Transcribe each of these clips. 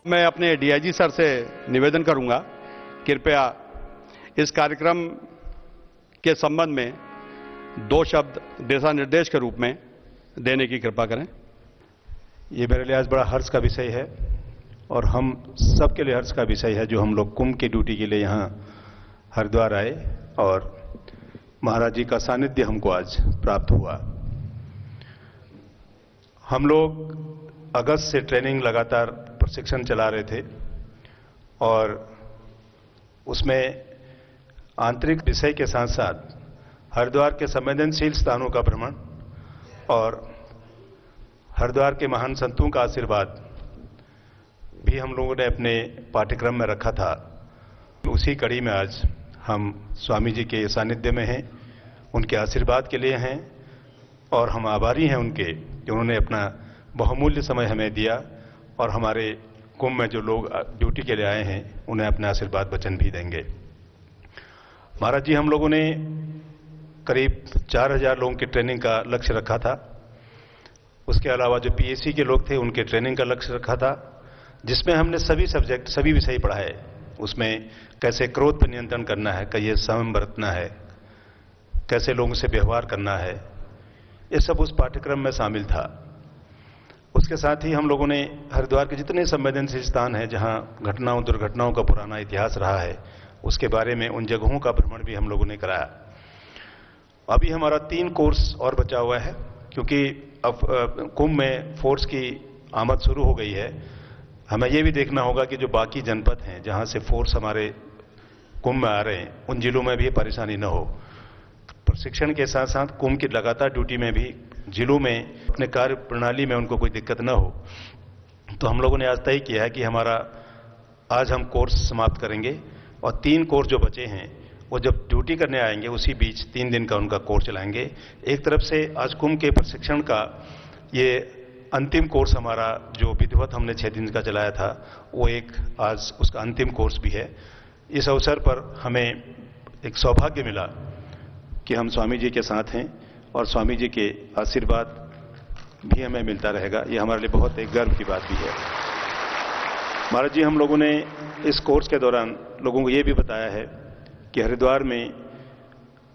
मैं अपने DIG sir से निवेदन करूंगा, कृपया इस कार्यक्रम के संबंध में 2 शब्द दिशा निर्देश के रूप में देने की कृपा करें। ये मेरे लिए आज बड़ा हर्ष का विषय है और हम सब के लिए हर्ष का विषय है जो हम लोग कुंभ की ड्यूटी के लिए यहाँ हरिद्वार आए और महाराज जी का सानिध्य हमको आज प्राप्त हुआ। हम लोग अगस्त से ट्रेनिंग लगातार प्रशिक्षण चला रहे थे और उसमें आंतरिक विषय के साथ साथ हरिद्वार के संवेदनशील स्थानों का भ्रमण और हरिद्वार के महान संतों का आशीर्वाद भी हम लोगों ने अपने पाठ्यक्रम में रखा था। उसी कड़ी में आज हम स्वामी जी के सानिध्य में हैं, उनके आशीर्वाद के लिए हैं और हम आभारी हैं उनके कि उन्होंने अपना बहुमूल्य समय हमें दिया और हमारे कुंभ में जो लोग ड्यूटी के लिए आए हैं उन्हें अपने आशीर्वाद वचन भी देंगे। महाराज जी, हम लोगों ने करीब 4000 लोगों की ट्रेनिंग का लक्ष्य रखा था। उसके अलावा जो पीएससी के लोग थे उनके ट्रेनिंग का लक्ष्य रखा था, जिसमें हमने सभी सब्जेक्ट, सभी विषय पढ़ाए। उसमें कैसे क्रोध पर नियंत्रण करना है, कैसे संयम बरतना है, कैसे लोगों से व्यवहार करना है, ये सब उस पाठ्यक्रम में शामिल था। उसके साथ ही हम लोगों ने हरिद्वार के जितने संवेदनशील स्थान हैं जहां घटनाओं दुर्घटनाओं का पुराना इतिहास रहा है, उसके बारे में उन जगहों का भ्रमण भी हम लोगों ने कराया। अभी हमारा 3 कोर्स और बचा हुआ है, क्योंकि अब कुंभ में फोर्स की आमद शुरू हो गई है। हमें यह भी देखना होगा कि जो बाकी जनपद हैं जहां से फोर्स हमारे कुंभ में आ रहे हैं, उन जिलों में भी परेशानी न हो। प्रशिक्षण के साथ साथ कुंभ की लगातार ड्यूटी में भी जिलों में अपने कार्य प्रणाली में उनको कोई दिक्कत न हो। तो हम लोगों ने आज तय किया है कि आज हम कोर्स समाप्त करेंगे और 3 कोर्स जो बचे हैं वो जब ड्यूटी करने आएंगे उसी बीच 3 दिन का उनका कोर्स चलाएंगे। एक तरफ से आज कुंभ के प्रशिक्षण का ये अंतिम कोर्स हमारा जो विधिवत हमने 6 दिन का चलाया था, वो एक आज उसका अंतिम कोर्स भी है। इस अवसर पर हमें एक सौभाग्य मिला कि हम स्वामी जी के साथ हैं और स्वामी जी के आशीर्वाद भी हमें मिलता रहेगा। ये हमारे लिए बहुत एक गर्व की बात भी है। महाराज जी, हम लोगों ने इस कोर्स के दौरान लोगों को ये भी बताया है कि हरिद्वार में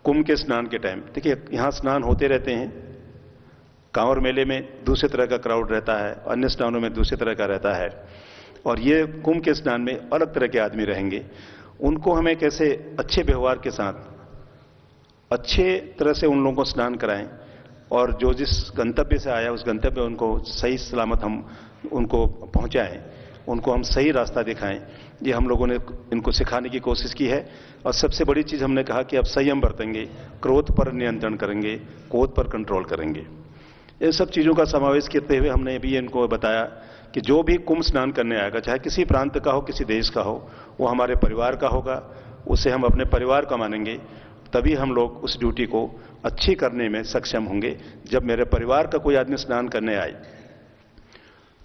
कुंभ के स्नान के टाइम, देखिए यहाँ स्नान होते रहते हैं, कांवर मेले में दूसरे तरह का क्राउड रहता है, अन्य स्नानों में दूसरे तरह का रहता है, और ये कुंभ के स्नान में अलग तरह के आदमी रहेंगे। उनको हमें कैसे अच्छे व्यवहार के साथ अच्छे तरह से उन लोगों को स्नान कराएं और जो जिस गंतव्य से आया उस गंतव्य उनको सही सलामत हम उनको पहुंचाएं, उनको हम सही रास्ता दिखाएं। ये हम लोगों ने इनको सिखाने की कोशिश की है। और सबसे बड़ी चीज हमने कहा कि अब संयम बरतेंगे, क्रोध पर नियंत्रण करेंगे, क्रोध पर कंट्रोल करेंगे। इन सब चीजों का समावेश करते हुए हमने भी इनको बताया कि जो भी कुंभ स्नान करने आएगा, चाहे किसी प्रांत का हो, किसी देश का हो, वो हमारे परिवार का होगा, उसे हम अपने परिवार का मानेंगे, तभी हम लोग उस ड्यूटी को अच्छी करने में सक्षम होंगे। जब मेरे परिवार का कोई आदमी स्नान करने आए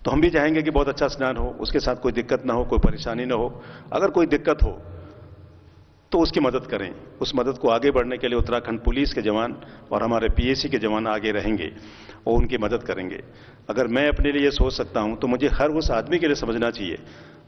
तो हम भी चाहेंगे कि बहुत अच्छा स्नान हो, उसके साथ कोई दिक्कत ना हो, कोई परेशानी ना हो। अगर कोई दिक्कत हो तो उसकी मदद करें। उस मदद को आगे बढ़ने के लिए उत्तराखंड पुलिस के जवान और हमारे पीएसी के जवान आगे रहेंगे और उनकी मदद करेंगे। अगर मैं अपने लिए सोच सकता हूं तो मुझे हर उस आदमी के लिए समझना चाहिए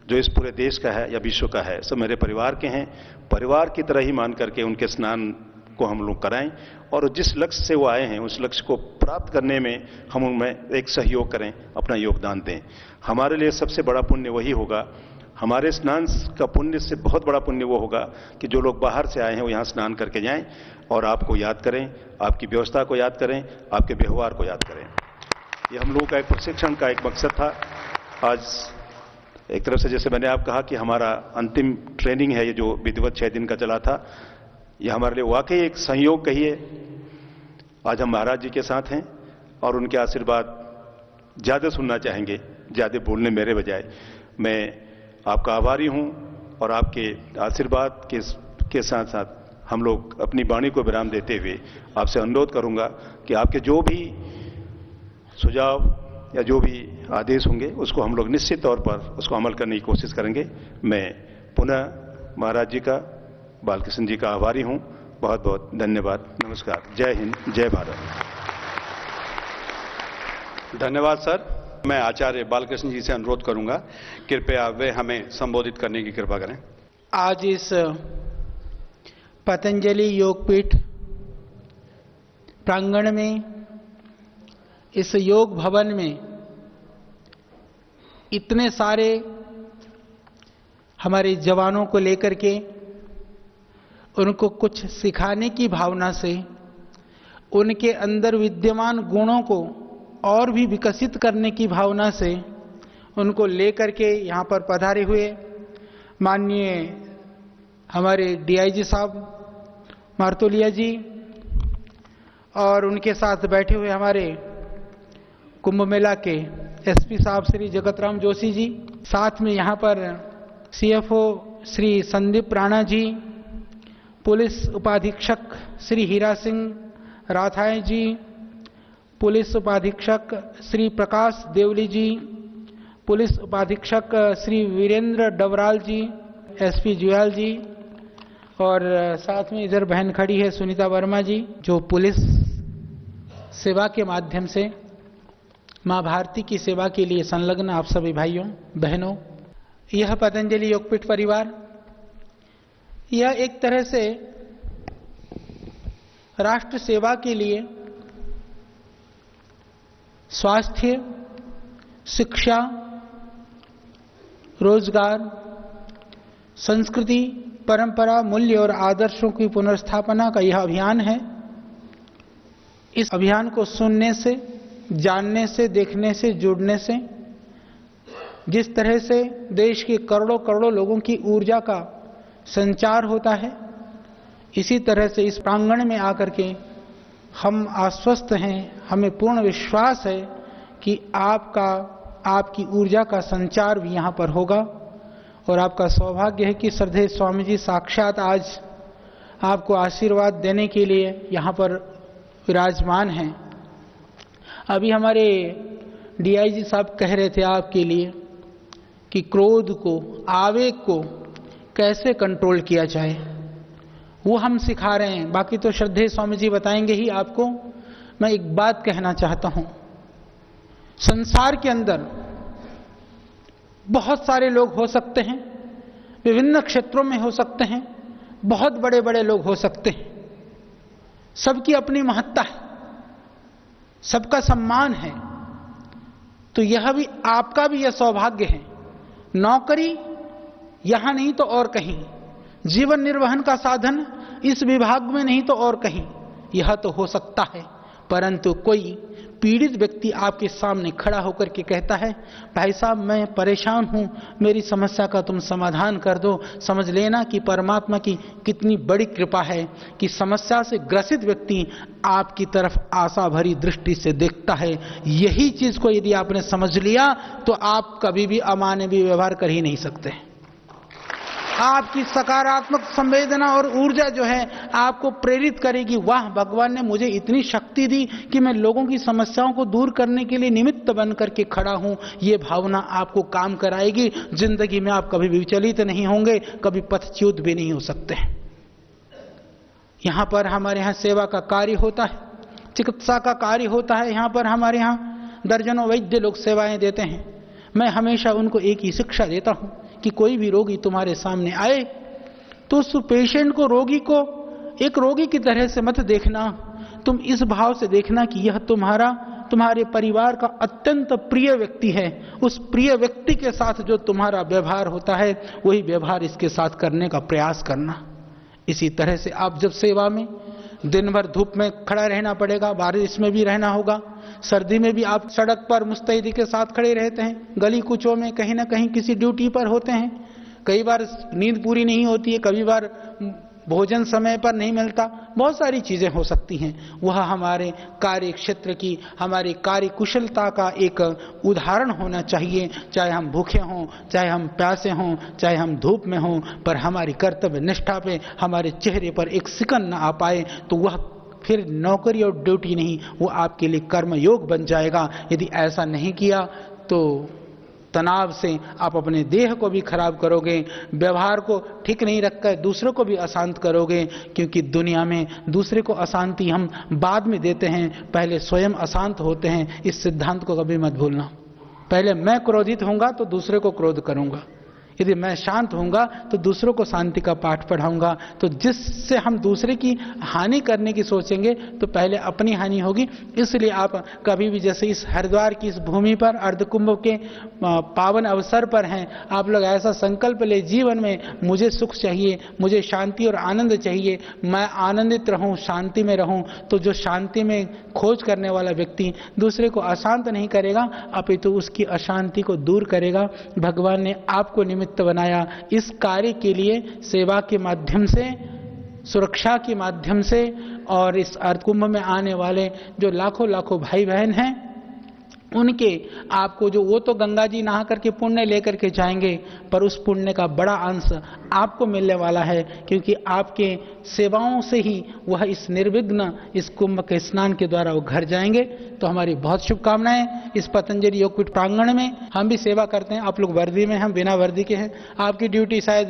जो इस पूरे देश का है या विश्व का है, सब मेरे परिवार के हैं। परिवार की तरह ही मान करके उनके स्नान को हम लोग कराएं और जिस लक्ष्य से वो आए हैं उस लक्ष्य को प्राप्त करने में हम उनमें एक सहयोग करें, अपना योगदान दें। हमारे लिए सबसे बड़ा पुण्य वही होगा। हमारे स्नान का पुण्य से बहुत बड़ा पुण्य वो होगा कि जो लोग बाहर से आए हैं वो यहाँ स्नान करके जाएं और आपको याद करें, आपकी व्यवस्था को याद करें, आपके व्यवहार को याद करें। ये हम लोगों का एक प्रशिक्षण का एक मकसद था। आज एक तरफ से जैसे मैंने आप कहा कि हमारा अंतिम ट्रेनिंग है, ये जो विधिवत 6 दिन का चला था, ये हमारे लिए वाकई एक संयोग कहिए। आज हम महाराज जी के साथ हैं और उनके आशीर्वाद ज्यादा सुनना चाहेंगे, ज्यादा बोलने मेरे बजाय। मैं आपका आभारी हूं और आपके आशीर्वाद के साथ साथ हम लोग अपनी वाणी को विराम देते हुए आपसे अनुरोध करूंगा कि आपके जो भी सुझाव या जो भी आदेश होंगे उसको हम लोग निश्चित तौर पर उसको अमल करने की कोशिश करेंगे। मैं पुनः महाराज जी का, बालकृष्ण जी का आभारी हूं। बहुत बहुत धन्यवाद। नमस्कार। जय हिंद, जय भारत। धन्यवाद सर। मैं आचार्य बालकृष्ण जी से अनुरोध करूंगा, कृपया वे हमें संबोधित करने की कृपा करें। आज इस पतंजलि योगपीठ प्रांगण में, इस योग भवन में इतने सारे हमारे जवानों को लेकर के उनको कुछ सिखाने की भावना से, उनके अंदर विद्यमान गुणों को और भी विकसित करने की भावना से उनको लेकर के यहाँ पर पधारे हुए माननीय हमारे डीआईजी साहब मार्तोलिया जी और उनके साथ बैठे हुए हमारे कुंभ मेला के एसपी साहब श्री जगतराम जोशी जी, साथ में यहाँ पर सीएफओ श्री संदीप राणा जी, पुलिस उपाधीक्षक श्री हीरा सिंह राथाए जी, पुलिस उपाधीक्षक श्री प्रकाश देवली जी, पुलिस उपाधीक्षक श्री वीरेंद्र डवराल जी, एसपी जुयाल जी, और साथ में इधर बहन खड़ी है सुनीता वर्मा जी, जो पुलिस सेवा के माध्यम से मां भारती की सेवा के लिए संलग्न आप सभी भाइयों बहनों। यह पतंजलि योगपीठ परिवार, यह एक तरह से राष्ट्र सेवा के लिए स्वास्थ्य, शिक्षा, रोजगार, संस्कृति, परंपरा, मूल्य और आदर्शों की पुनर्स्थापना का यह अभियान है। इस अभियान को सुनने से, जानने से, देखने से, जुड़ने से जिस तरह से देश के करोड़ों करोड़ों लोगों की ऊर्जा का संचार होता है, इसी तरह से इस प्रांगण में आकर के हम आश्वस्त हैं, हमें पूर्ण विश्वास है कि आपकी ऊर्जा का संचार भी यहाँ पर होगा। और आपका सौभाग्य है कि श्रद्धेय स्वामी जी साक्षात आज आपको आशीर्वाद देने के लिए यहाँ पर विराजमान हैं। अभी हमारे डीआईजी साहब कह रहे थे आपके लिए कि क्रोध को, आवेग को कैसे कंट्रोल किया जाए, वो हम सिखा रहे हैं। बाकी तो श्रद्धेय स्वामी जी बताएंगे ही आपको। मैं एक बात कहना चाहता हूं, संसार के अंदर बहुत सारे लोग हो सकते हैं, विभिन्न क्षेत्रों में हो सकते हैं, बहुत बड़े बड़े लोग हो सकते हैं, सबकी अपनी महत्ता है, सबका सम्मान है। तो यह भी आपका भी यह सौभाग्य है, नौकरी यहां नहीं तो और कहीं, जीवन निर्वहन का साधन इस विभाग में नहीं तो और कहीं, यह तो हो सकता है। परंतु कोई पीड़ित व्यक्ति आपके सामने खड़ा होकर के कहता है, भाई साहब मैं परेशान हूं, मेरी समस्या का तुम समाधान कर दो, समझ लेना कि परमात्मा की कितनी बड़ी कृपा है कि समस्या से ग्रसित व्यक्ति आपकी तरफ आशा भरी दृष्टि से देखता है। यही चीज को यदि आपने समझ लिया तो आप कभी भी अमानवीय व्यवहार कर ही नहीं सकते। आपकी सकारात्मक संवेदना और ऊर्जा जो है आपको प्रेरित करेगी, वाह भगवान ने मुझे इतनी शक्ति दी कि मैं लोगों की समस्याओं को दूर करने के लिए निमित्त बन करके खड़ा हूं। ये भावना आपको काम कराएगी। जिंदगी में आप कभी विचलित नहीं होंगे, कभी पथच्युत भी नहीं हो सकते। यहां पर हमारे यहां सेवा का कार्य होता है, चिकित्सा का कार्य होता है। यहां पर हमारे यहां दर्जनों वैद्य लोग सेवाएं देते हैं। मैं हमेशा उनको एक ही शिक्षा देता हूं कि कोई भी रोगी तुम्हारे सामने आए तो उस पेशेंट को, रोगी को एक रोगी की तरह से मत देखना, तुम इस भाव से देखना कि यह तुम्हारे परिवार का अत्यंत प्रिय व्यक्ति है। उस प्रिय व्यक्ति के साथ जो तुम्हारा व्यवहार होता है वही व्यवहार इसके साथ करने का प्रयास करना। इसी तरह से आप जब सेवा में दिन भर धूप में खड़ा रहना पड़ेगा, बारिश में भी रहना होगा, सर्दी में भी आप सड़क पर मुस्तैदी के साथ खड़े रहते हैं, गली कूचों में कहीं ना कहीं किसी ड्यूटी पर होते हैं, कई बार नींद पूरी नहीं होती है, कभी बार भोजन समय पर नहीं मिलता, बहुत सारी चीजें हो सकती हैं। वह हमारे कार्य क्षेत्र की, हमारी कार्य कुशलता का एक उदाहरण होना चाहिए। चाहे हम भूखे हों, चाहे हम प्यासे हों, चाहे हम धूप में हों, पर हमारी कर्तव्य निष्ठा पे हमारे चेहरे पर एक सिकन न आ पाए तो वह फिर नौकरी और ड्यूटी नहीं, वो आपके लिए कर्मयोग बन जाएगा। यदि ऐसा नहीं किया तो तनाव से आप अपने देह को भी खराब करोगे, व्यवहार को ठीक नहीं रखकर दूसरों को भी अशांत करोगे, क्योंकि दुनिया में दूसरे को अशांति हम बाद में देते हैं, पहले स्वयं अशांत होते हैं। इस सिद्धांत को कभी मत भूलना। पहले मैं क्रोधित होऊंगा तो दूसरे को क्रोध करूंगा, यदि मैं शांत होऊंगा तो दूसरों को शांति का पाठ पढ़ाऊंगा। तो जिससे हम दूसरे की हानि करने की सोचेंगे तो पहले अपनी हानि होगी। इसलिए आप कभी भी, जैसे इस हरिद्वार की इस भूमि पर अर्धकुंभ के पावन अवसर पर हैं, आप लोग ऐसा संकल्प ले जीवन में मुझे सुख चाहिए, मुझे शांति और आनंद चाहिए, मैं आनंदित रहूं, शांति में रहूं। तो जो शांति में खोज करने वाला व्यक्ति दूसरे को अशांत नहीं करेगा, अपितु उसकी अशांति को दूर करेगा। भगवान ने आपको निमित्त बनाया इस कार्य के लिए, सेवा के माध्यम से, सुरक्षा के माध्यम से, और इस अर्धकुंभ में आने वाले जो लाखों लाखों भाई बहन हैं उनके आपको जो, वो तो गंगा जी नहा करके पुण्य लेकर के जाएंगे, पर उस पुण्य का बड़ा अंश आपको मिलने वाला है, क्योंकि आपके सेवाओं से ही वह इस निर्विघ्न इस कुंभ के स्नान के द्वारा वो घर जाएंगे। तो हमारी बहुत शुभकामनाएं। इस पतंजलि योगपीठ प्रांगण में हम भी सेवा करते हैं। आप लोग वर्दी में, हम बिना वर्दी के हैं। आपकी ड्यूटी शायद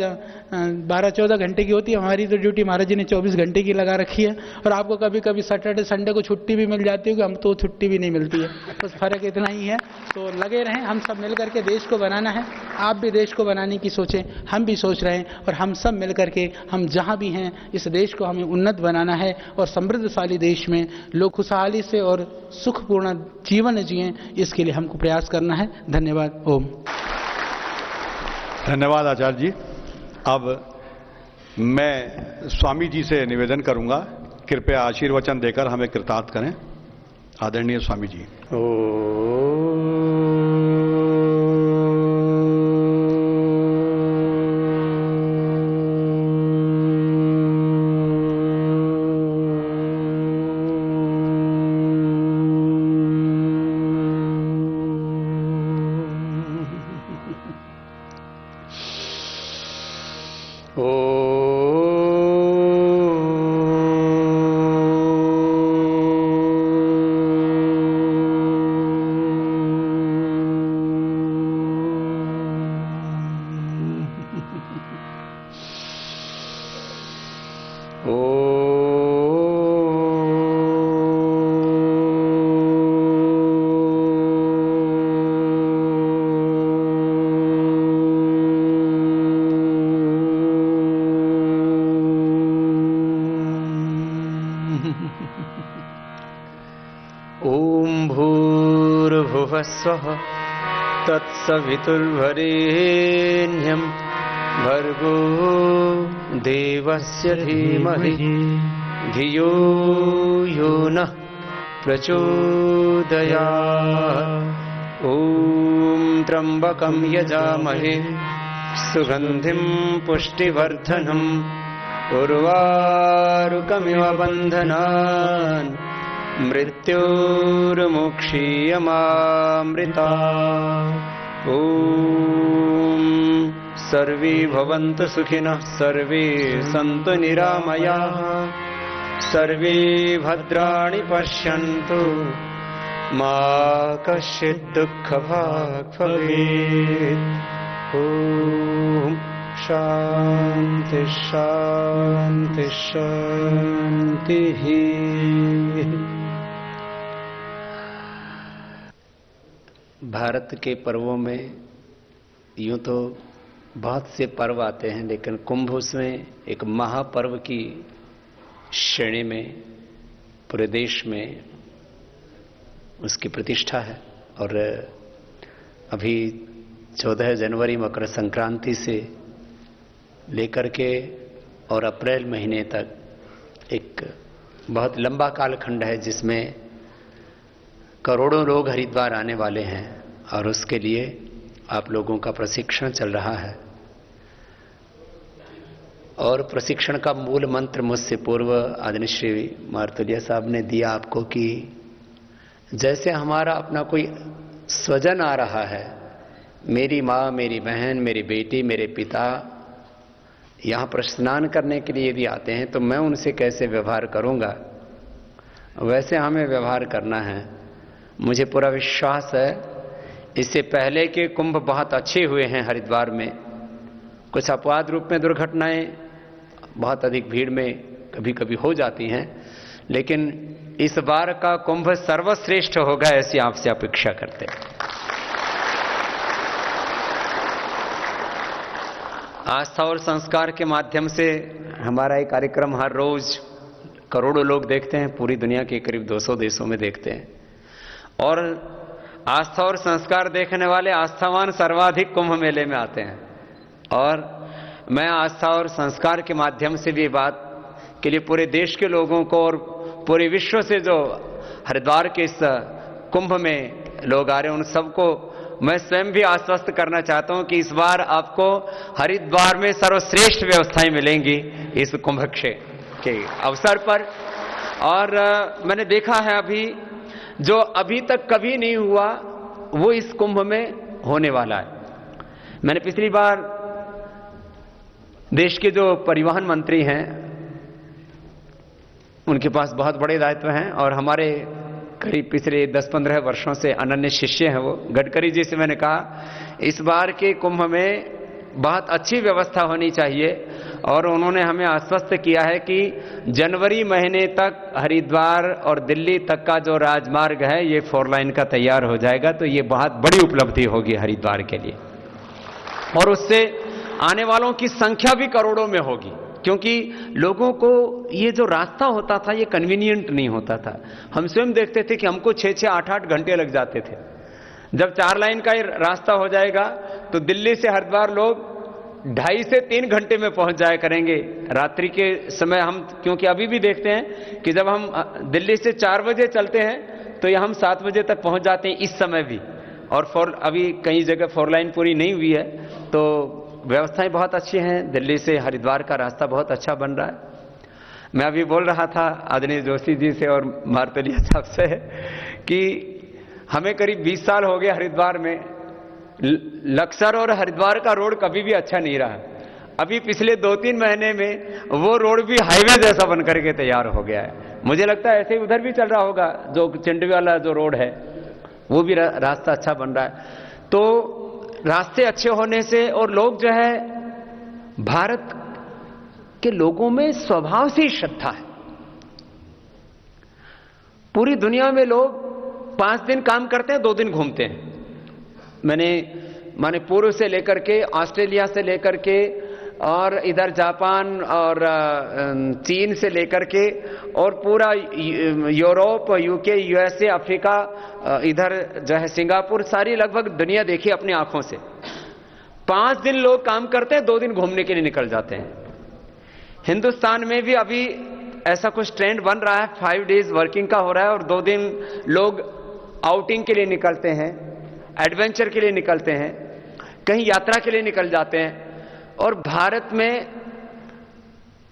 12-14 घंटे की होती है, हमारी तो ड्यूटी महाराज जी ने 24 घंटे की लगा रखी है। और आपको कभी कभी सैटरडे संडे को छुट्टी भी मिल जाती है, हम तो छुट्टी भी नहीं मिलती है। बस फर्क इतना ही है। तो लगे रहें, हम सब मिल करके देश को बनाना है। आप भी देश को बनाने की सोचें, हम भी सोच रहे हैं, और हम सब मिल करके, हम जहां भी हैं, इस देश को हमें उन्नत बनाना है और समृद्धशाली देश में लोग खुशहाली से और सुखपूर्ण जीवन जिएं, इसके लिए हमको प्रयास करना है। धन्यवाद। ओम। धन्यवाद आचार्य जी। अब मैं स्वामी जी से निवेदन करूंगा, कृपया आशीर्वचन देकर हमें कृतार्थ करें। आदरणीय स्वामी जी। ओम भूर्भुवः स्वः तत्सवितुर्वरेण्यं भर्गो देवस्य धीमहि धियो यो नः प्रचोदयात्। ओम त्र्यंबकं यजामहे सुगंधिं पुष्टिवर्धनम् उर्वारुकमिव बन्धनान् मृत्योर्मुक्षीयमामृतात्। ओम सर्वे भवन्तु सुखिनः, सर्वे सन्तु निरामयाः, सर्वे भद्राणि पश्यन्तु, मा कश्चित् दुःखभाग् भवेत्। ओम शांति शांति शांति। भारत के पर्वों में यूं तो बहुत से पर्व आते हैं, लेकिन कुंभ उसमें एक महापर्व की श्रेणी में पूरे देश में उसकी प्रतिष्ठा है। और अभी 14 जनवरी मकर संक्रांति से लेकर के और अप्रैल महीने तक एक बहुत लंबा कालखंड है, जिसमें करोड़ों लोग हरिद्वार आने वाले हैं, और उसके लिए आप लोगों का प्रशिक्षण चल रहा है। और प्रशिक्षण का मूल मंत्र मुझसे पूर्व आदरणीय श्री मार्तुलिया साहब ने दिया आपको, कि जैसे हमारा अपना कोई स्वजन आ रहा है, मेरी माँ, मेरी बहन, मेरी बेटी, मेरे पिता यहाँ पर स्नान करने के लिए यदि आते हैं तो मैं उनसे कैसे व्यवहार करूँगा, वैसे हमें व्यवहार करना है। मुझे पूरा विश्वास है, इससे पहले के कुंभ बहुत अच्छे हुए हैं हरिद्वार में। कुछ अपवाद रूप में दुर्घटनाएं बहुत अधिक भीड़ में कभी कभी हो जाती हैं, लेकिन इस बार का कुंभ सर्वश्रेष्ठ होगा, ऐसी आपसे अपेक्षा करते हैं। आस्था और संस्कार के माध्यम से हमारा ये कार्यक्रम हर रोज करोड़ों लोग देखते हैं, पूरी दुनिया के करीब 200 देशों में देखते हैं। और आस्था और संस्कार देखने वाले आस्थावान सर्वाधिक कुंभ मेले में आते हैं। और मैं आस्था और संस्कार के माध्यम से भी बात के लिए पूरे देश के लोगों को और पूरे विश्व से जो हरिद्वार के इस कुंभ में लोग आ रहे हैं उन सबको मैं स्वयं भी आश्वस्त करना चाहता हूं कि इस बार आपको हरिद्वार में सर्वश्रेष्ठ व्यवस्थाएं मिलेंगी इस कुंभ के अवसर पर। और मैंने देखा है अभी जो अभी तक कभी नहीं हुआ वो इस कुंभ में होने वाला है। मैंने पिछली बार देश के जो परिवहन मंत्री हैं उनके पास बहुत बड़े दायित्व हैं और हमारे करीब पिछले 10-15 वर्षों से अनन्य शिष्य हैं वो, गडकरी जी से मैंने कहा इस बार के कुंभ में बहुत अच्छी व्यवस्था होनी चाहिए। और उन्होंने हमें आश्वस्त किया है कि जनवरी महीने तक हरिद्वार और दिल्ली तक का जो राजमार्ग है ये 4 लाइन का तैयार हो जाएगा। तो ये बहुत बड़ी उपलब्धि होगी हरिद्वार के लिए और उससे आने वालों की संख्या भी करोड़ों में होगी, क्योंकि लोगों को ये जो रास्ता होता था ये कन्वीनियंट नहीं होता था। हम स्वयं देखते थे कि हमको 6-6, 8-8 घंटे लग जाते थे। जब 4 लाइन का रास्ता हो जाएगा तो दिल्ली से हरिद्वार लोग 2.5 से 3 घंटे में पहुंच जाया करेंगे। रात्रि के समय हम, क्योंकि अभी भी देखते हैं कि जब हम दिल्ली से 4 बजे चलते हैं तो ये हम 7 बजे तक पहुंच जाते हैं इस समय भी। और अभी कई जगह 4 लाइन पूरी नहीं हुई है तो व्यवस्थाएं बहुत अच्छी हैं। दिल्ली से हरिद्वार का रास्ता बहुत अच्छा बन रहा है। मैं अभी बोल रहा था आदरणीय जोशी जी से और मारतलिया साहब से कि हमें करीब 20 साल हो गए हरिद्वार में। लक्सर और हरिद्वार का रोड कभी भी अच्छा नहीं रहा। अभी पिछले 2-3 महीने में वो रोड भी हाईवे जैसा बन करके तैयार हो गया है। मुझे लगता है ऐसे ही उधर भी चल रहा होगा, जो चिंडी वाला जो रोड है वो भी रास्ता अच्छा बन रहा है। तो रास्ते अच्छे होने से और लोग जो है, भारत के लोगों में स्वभाव से ही श्रद्धा है। पूरी दुनिया में लोग 5 दिन काम करते हैं, 2 दिन घूमते हैं। माने पूर्व से लेकर के, ऑस्ट्रेलिया से लेकर के और इधर जापान और चीन से लेकर के और पूरा यूरोप, यूके, यूएसए, अफ्रीका, इधर जो है सिंगापुर, सारी लगभग दुनिया देखी अपनी आंखों से। 5 दिन लोग काम करते हैं, 2 दिन घूमने के लिए निकल जाते हैं। हिंदुस्तान में भी अभी ऐसा कुछ ट्रेंड बन रहा है, 5 डेज वर्किंग का हो रहा है और 2 दिन लोग आउटिंग के लिए निकलते हैं, एडवेंचर के लिए निकलते हैं, कहीं यात्रा के लिए निकल जाते हैं। और भारत में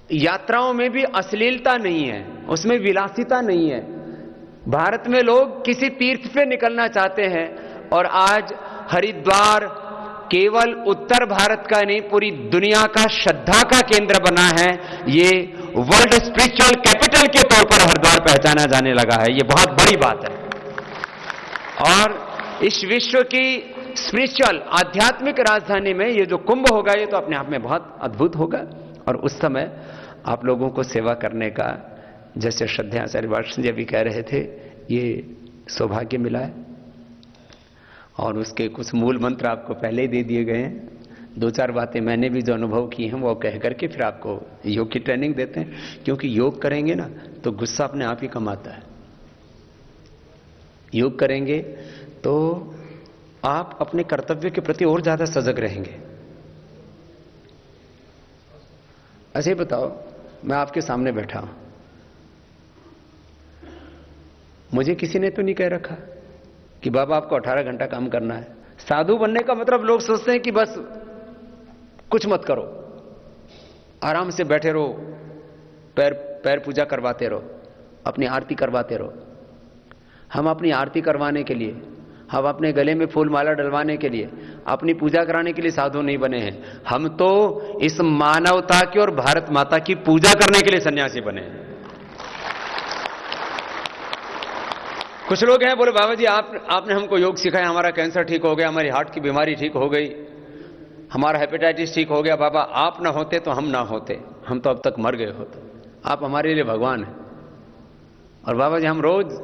यात्राओं में भी अश्लीलता नहीं है, उसमें विलासिता नहीं है। भारत में लोग किसी तीर्थ पे निकलना चाहते हैं और आज हरिद्वार केवल उत्तर भारत का नहीं, पूरी दुनिया का श्रद्धा का केंद्र बना है। ये वर्ल्ड स्पिरिचुअल कैपिटल के तौर पर हरिद्वार पहचाना जाने लगा है। ये बहुत बड़ी बात है। और इस विश्व की स्पिरिचुअल आध्यात्मिक राजधानी में ये जो कुंभ होगा ये तो अपने आप में बहुत अद्भुत होगा। और उस समय आप लोगों को सेवा करने का, जैसे श्रद्धेय आचार्य वात्सल्य जी अभी कह रहे थे, ये सौभाग्य मिला है। और उसके कुछ मूल मंत्र आपको पहले ही दे दिए गए हैं। 2-4 बातें मैंने भी जो अनुभव की हैं वो कह करके फिर आपको योग की ट्रेनिंग देते हैं। क्योंकि योग करेंगे ना तो गुस्सा अपने आप ही कम आता है। योग करेंगे तो आप अपने कर्तव्य के प्रति और ज्यादा सजग रहेंगे। अच्छा बताओ, मैं आपके सामने बैठा हूं, मुझे किसी ने तो नहीं कह रखा कि बाबा आपको 18 घंटा काम करना है। साधु बनने का मतलब लोग सोचते हैं कि बस कुछ मत करो, आराम से बैठे रहो, पैर पूजा करवाते रहो, अपनी आरती करवाते रहो। हम अपनी आरती करवाने के लिए, हम अपने गले में फूल माला डलवाने के लिए, अपनी पूजा कराने के लिए साधु नहीं बने हैं। हम तो इस मानवता की और भारत माता की पूजा करने के लिए सन्यासी बने हैं। कुछ लोग हैं बोले बाबा जी आपने हमको योग सिखाया, हमारा कैंसर ठीक हो गया, हमारी हार्ट की बीमारी ठीक हो गई, हमारा हेपेटाइटिस ठीक हो गया। बाबा आप ना होते तो हम ना होते, हम तो अब तक मर गए होते। आप हमारे लिए भगवान हैं। और बाबा जी हम रोज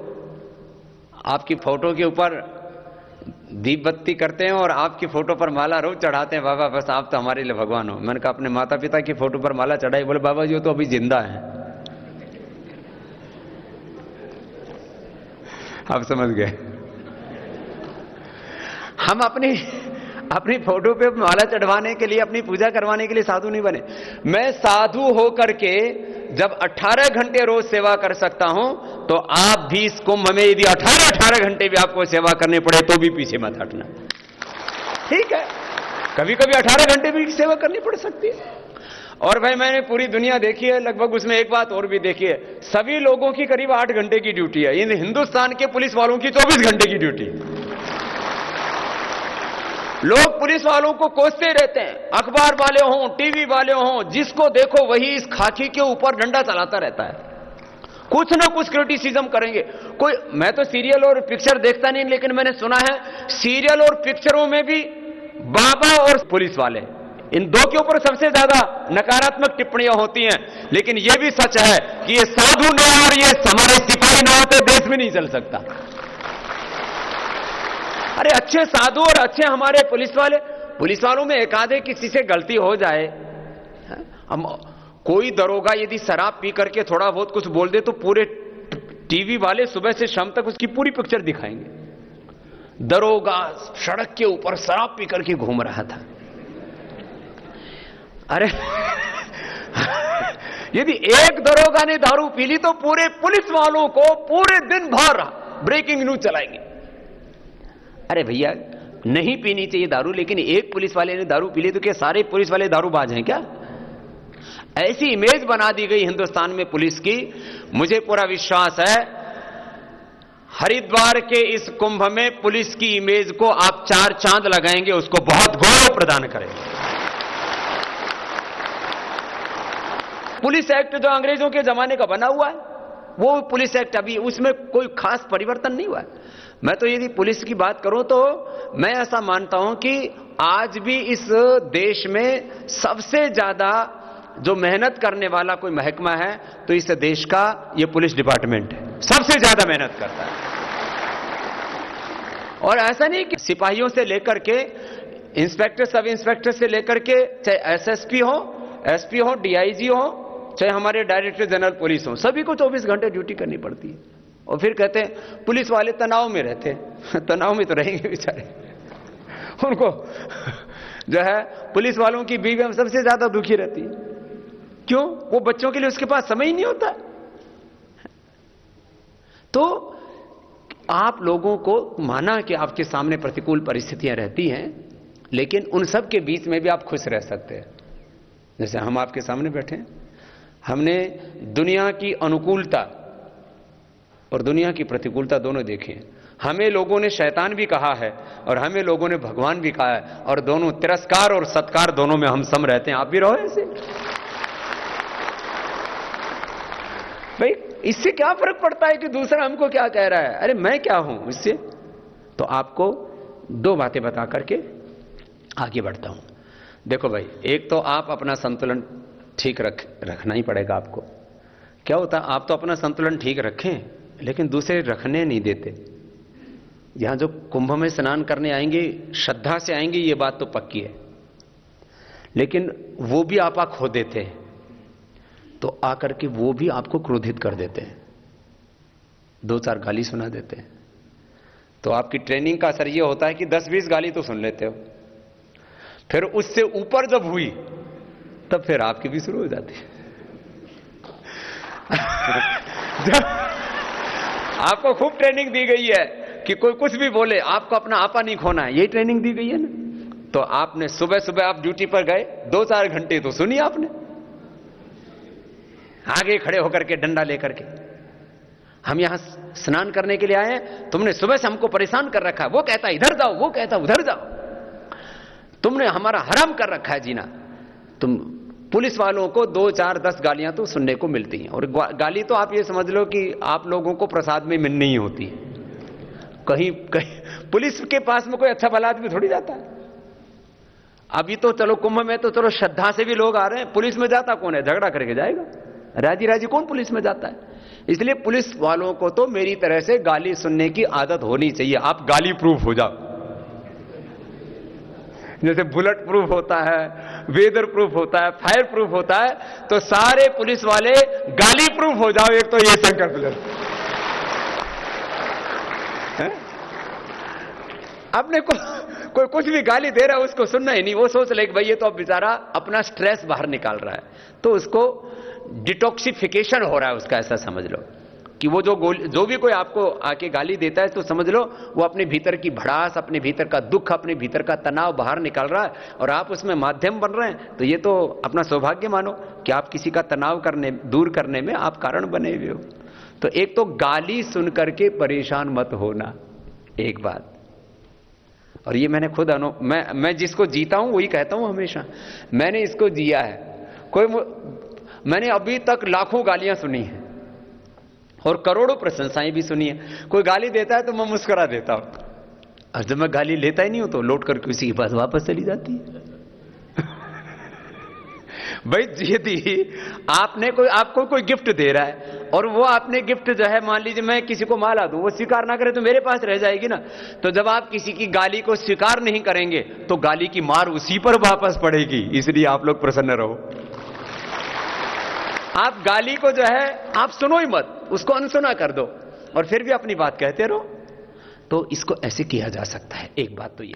आपकी फोटो के ऊपर दीप बत्ती करते हैं और आपकी फोटो पर माला रोज चढ़ाते हैं, बाबा बस आप तो हमारे लिए भगवान हो। मैंने कहा अपने माता पिता की फोटो पर माला चढ़ाई, बोले बाबा जी वो तो अभी जिंदा है। आप समझ गए। हम अपनी फोटो पे माला चढ़वाने के लिए, अपनी पूजा करवाने के लिए साधु नहीं बने। मैं साधु होकर के जब 18 घंटे रोज सेवा कर सकता हूं, तो आप भी इस कुंभ में यदि 18 घंटे भी आपको सेवा करनी पड़े तो भी पीछे मत हटना, ठीक है। कभी कभी 18 घंटे भी सेवा करनी पड़ सकती है। और भाई मैंने पूरी दुनिया देखी है लगभग, उसमें एक बात और भी देखी है, सभी लोगों की करीब 8 घंटे की ड्यूटी है। इन हिंदुस्तान के पुलिस वालों की 24 घंटे की ड्यूटी। लोग पुलिस वालों को कोसते रहते हैं, अखबार वाले हों, टीवी वाले हों, जिसको देखो वही इस खाकी के ऊपर डंडा चलाता रहता है, कुछ ना कुछ क्रिटिसिज्म करेंगे। कोई, मैं तो सीरियल और पिक्चर देखता नहीं, लेकिन मैंने सुना है सीरियल और पिक्चरों में भी बाबा और पुलिस वाले, इन दो के ऊपर सबसे ज्यादा नकारात्मक टिप्पणियां होती हैं। लेकिन यह भी सच है कि ये साधु न और ये हमारे सिपाही न होते देश में नहीं चल सकता। अरे अच्छे साधु और अच्छे हमारे पुलिस वालों में एक आधे किसी से गलती हो जाए, हम कोई दरोगा यदि शराब पी करके थोड़ा बहुत कुछ बोल दे तो पूरे टीवी वाले सुबह से शाम तक उसकी पूरी पिक्चर दिखाएंगे। दरोगा सड़क के ऊपर शराब पी करके घूम रहा था। अरे यदि एक दरोगा ने दारू पी ली तो पूरे पुलिस वालों को पूरे दिन भर ब्रेकिंग न्यूज चलाएंगे। अरे भैया नहीं पीनी चाहिए दारू, लेकिन एक पुलिस वाले ने दारू पी ली तो क्या सारे पुलिस वाले दारूबाज हैं क्या? ऐसी इमेज बना दी गई हिंदुस्तान में पुलिस की। मुझे पूरा विश्वास है हरिद्वार के इस कुंभ में पुलिस की इमेज को आप 4 चांद लगाएंगे, उसको बहुत गौरव प्रदान करेंगे। पुलिस एक्ट जो अंग्रेजों के जमाने का बना हुआ है, वो पुलिस एक्ट अभी उसमें कोई खास परिवर्तन नहीं हुआ है। मैं तो यदि पुलिस की बात करूं तो मैं ऐसा मानता हूं कि आज भी इस देश में सबसे ज्यादा जो मेहनत करने वाला कोई महकमा है तो इस देश का ये पुलिस डिपार्टमेंट है, सबसे ज्यादा मेहनत करता है। और ऐसा नहीं कि सिपाहियों से लेकर के इंस्पेक्टर, सब इंस्पेक्टर से लेकर के चाहे एसएसपी हो, एसपी हो, डीआईजी हो, चाहे हमारे डायरेक्टर जनरल पुलिस हो, सभी को 24 घंटे ड्यूटी करनी पड़ती है। और फिर कहते हैं पुलिस वाले तनाव में रहते हैं। तनाव में तो रहेंगे बेचारे, उनको जो है पुलिस वालों की बीवी सबसे ज्यादा दुखी रहती है। क्यों? वो बच्चों के लिए उसके पास समय ही नहीं होता। तो आप लोगों को माना कि आपके सामने प्रतिकूल परिस्थितियां रहती हैं, लेकिन उन सब के बीच में भी आप खुश रह सकते हैं। जैसे हम आपके सामने बैठे हैं, हमने दुनिया की अनुकूलता और दुनिया की प्रतिकूलता दोनों देखी है। हमें लोगों ने शैतान भी कहा है और हमें लोगों ने भगवान भी कहा है, और दोनों तिरस्कार और सत्कार दोनों में हम सम रहते हैं। आप भी रहो ऐसे। भाई इससे क्या फर्क पड़ता है कि दूसरा हमको क्या कह रहा है? अरे मैं क्या हूं इससे? तो आपको 2 बातें बता करके आगे बढ़ता हूं। देखो भाई, एक तो आप अपना संतुलन ठीक रखना ही पड़ेगा आपको। क्या होता है, आप तो अपना संतुलन ठीक रखें, लेकिन दूसरे रखने नहीं देते। यहां जो कुंभ में स्नान करने आएंगे श्रद्धा से आएंगे, ये बात तो पक्की है, लेकिन वो भी आपा खो देते हैं। तो आकर के वो भी आपको क्रोधित कर देते हैं, 2-4 गाली सुना देते हैं। तो आपकी ट्रेनिंग का असर ये होता है कि 10-20 गाली तो सुन लेते हो, फिर उससे ऊपर जब हुई तब फिर आपकी भी शुरू हो जाती है। आपको खूब ट्रेनिंग दी गई है कि कोई कुछ भी बोले आपको अपना आपा नहीं खोना है, यही ट्रेनिंग दी गई है ना। तो आपने सुबह सुबह आप ड्यूटी पर गए, 2-4 घंटे तो सुनी आपने, आगे खड़े होकर के डंडा लेकर के, हम यहां स्नान करने के लिए आए हैं, तुमने सुबह से हमको परेशान कर रखा है। वो कहता है इधर जाओ, वो कहता है उधर जाओ, तुमने हमारा हराम कर रखा है जीना। तुम पुलिस वालों को 2-4-10 गालियां तो सुनने को मिलती हैं, और गाली तो आप ये समझ लो कि आप लोगों को प्रसाद में मिलनी ही होती है। कहीं पुलिस के पास में कोई अच्छा भला आदमी थोड़ी जाता है। अभी तो चलो कुंभ में तो चलो श्रद्धा से भी लोग आ रहे हैं, पुलिस में जाता कौन है? झगड़ा करके जाएगा, राजी राजी कौन पुलिस में जाता है? इसलिए पुलिस वालों को तो मेरी तरह से गाली सुनने की आदत होनी चाहिए। आप गाली प्रूफ हो जाओ। जैसे बुलेट प्रूफ होता है, वेदर प्रूफ होता है, फायर प्रूफ होता है, तो सारे पुलिस वाले गाली प्रूफ हो जाओ। एक तो ये संकल्प लो। आपने कोई कुछ भी गाली दे रहा है उसको सुनना ही नहीं, वो सोच ले कि भाई ये तो अब बेचारा अपना स्ट्रेस बाहर निकाल रहा है, तो उसको डिटॉक्सिफिकेशन हो रहा है उसका, ऐसा समझ लो कि वो जो भी कोई आपको आके गाली देता है तो समझ लो वो अपने भीतर की भड़ास, अपने भीतर का दुख, अपने भीतर का तनाव बाहर निकाल रहा है और आप उसमें माध्यम बन रहे हैं। तो ये तो अपना सौभाग्य मानो कि आप किसी का तनाव दूर करने में आप कारण बने हुए हो। तो एक तो गाली सुन करके परेशान मत होना, एक बात। और ये मैंने खुद मैं जिसको जीता हूं वही कहता हूं हमेशा, मैंने इसको जिया है। मैंने अभी तक लाखों गालियां सुनी हैं और करोड़ों प्रशंसाएं भी सुनी है। कोई गाली देता है तो मैं मुस्कुरा देता हूं, और जब मैं गाली लेता ही नहीं हूं तो लौट करके उसी के पास वापस चली जाती है। भाई यदि आपको कोई गिफ्ट दे रहा है और वो आपने गिफ्ट जो है, मान लीजिए मैं किसी को माला दूं, वो स्वीकार ना करे तो मेरे पास रह जाएगी ना। तो जब आप किसी की गाली को स्वीकार नहीं करेंगे तो गाली की मार उसी पर वापस पड़ेगी। इसलिए आप लोग प्रसन्न रहो। आप गाली को जो है आप सुनो ही मत, उसको अनसुना कर दो और फिर भी अपनी बात कहते रहो। तो इसको ऐसे किया जा सकता है। एक बात तो ये